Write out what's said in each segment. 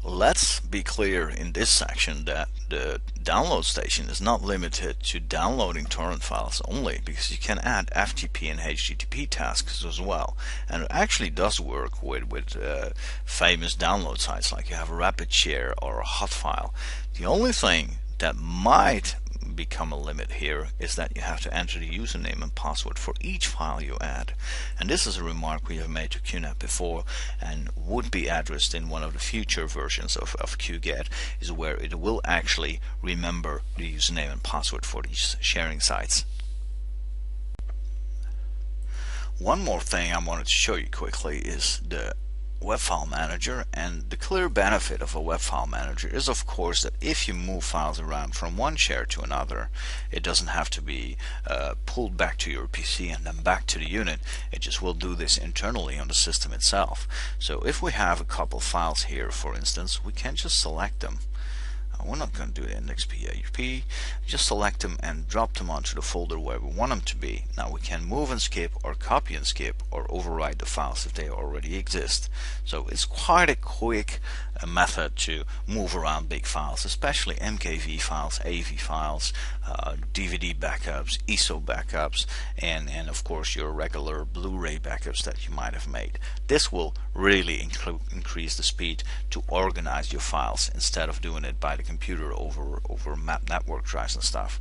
Let's be clear in this section that the download station is not limited to downloading torrent files only, because you can add FTP and HTTP tasks as well, and it actually does work with famous download sites like you have a Rapid Share or a Hotfile. The only thing that might become a limit here is that you have to enter the username and password for each file you add, and this is a remark we have made to QNAP before and would be addressed in one of the future versions of QGet, is where it will actually remember the username and password for these sharing sites. One more thing I wanted to show you quickly is the web file manager, and the clear benefit of a web file manager is of course that if you move files around from one share to another, it doesn't have to be pulled back to your PC and then back to the unit. It just will do this internally on the system itself. So if we have a couple files here, for instance, we can just select them. We're not going to do index.php, just select them and drop them onto the folder where we want them to be. Now we can move and skip, or copy and skip, or overwrite the files if they already exist. So it's quite a quick method to move around big files, especially MKV files, AV files, DVD backups, ISO backups, and of course your regular Blu-ray backups that you might have made. This will really increase the speed to organize your files instead of doing it by the computer over map network drives and stuff.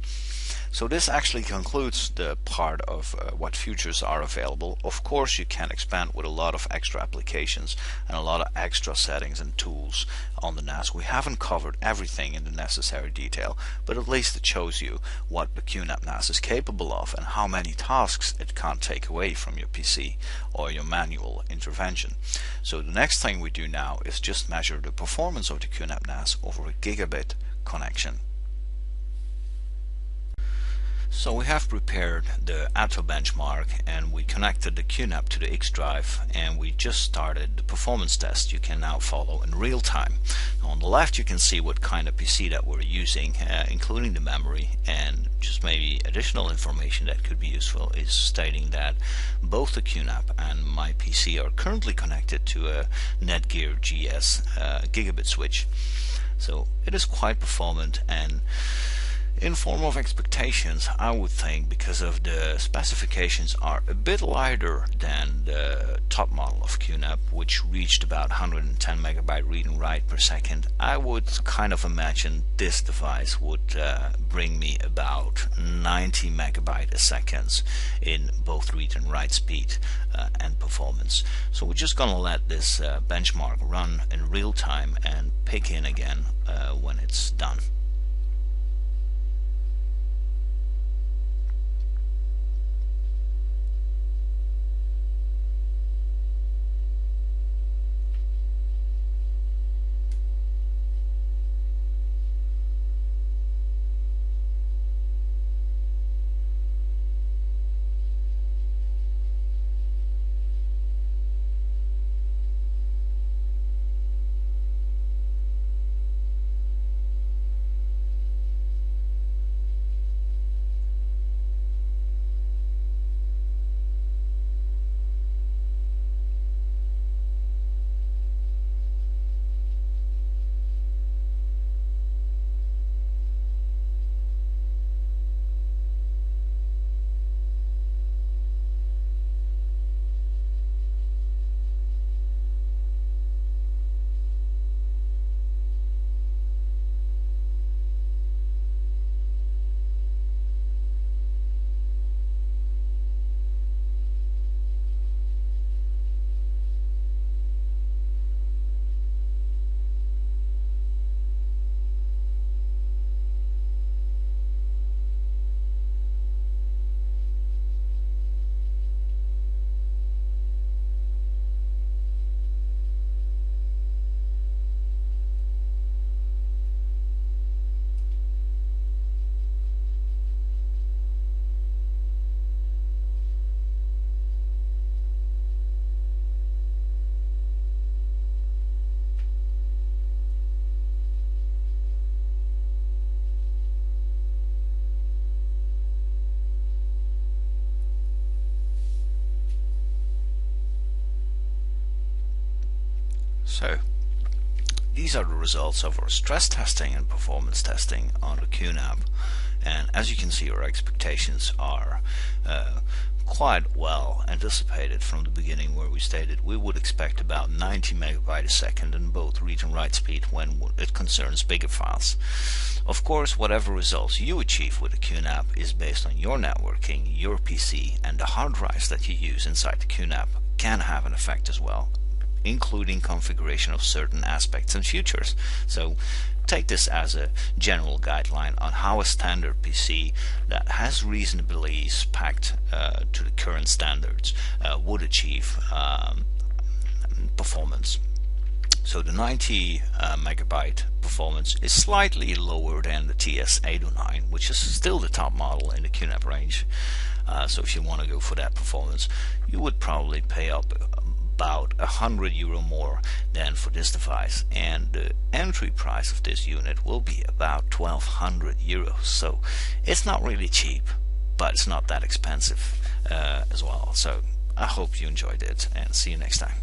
So this actually concludes the part of what features are available. Of course you can expand with a lot of extra applications and a lot of extra settings and tools on the NAS. We haven't covered everything in the necessary detail, but at least it shows you what the QNAP NAS is capable of and how many tasks it can't take away from your PC or your manual intervention. So the next thing we do now is just measure the performance of the QNAP NAS over a gigabit connection. So we have prepared the Atto benchmark, and we connected the QNAP to the X drive, and we just started the performance test you can now follow in real time. On the left you can see what kind of PC that we're using, including the memory, and just maybe additional information that could be useful is stating that both the QNAP and my PC are currently connected to a Netgear GS gigabit switch. So it is quite performant, and in form of expectations, I would think, because of the specifications are a bit lighter than the top model of QNAP, which reached about 110 megabyte read and write per second, I would kind of imagine this device would bring me about 90 megabyte a second in both read and write speed and performance. So we're just gonna let this benchmark run in real time and pick in again when it's done. So these are the results of our stress testing and performance testing on the QNAP, and as you can see, our expectations are quite well anticipated from the beginning, where we stated we would expect about 90 megabytes a second in both read and write speed when it concerns bigger files. Of course, whatever results you achieve with the QNAP is based on your networking, your PC, and the hard drives that you use inside the QNAP can have an effect as well, including configuration of certain aspects and features. So take this as a general guideline on how a standard PC that has reasonably packed to the current standards would achieve performance. So the 90 megabyte performance is slightly lower than the TS-X59, which is still the top model in the QNAP range. So if you want to go for that performance, you would probably pay up about €100 more than for this device, and the entry price of this unit will be about €1,200. So it's not really cheap, but it's not that expensive as well. So I hope you enjoyed it, and see you next time.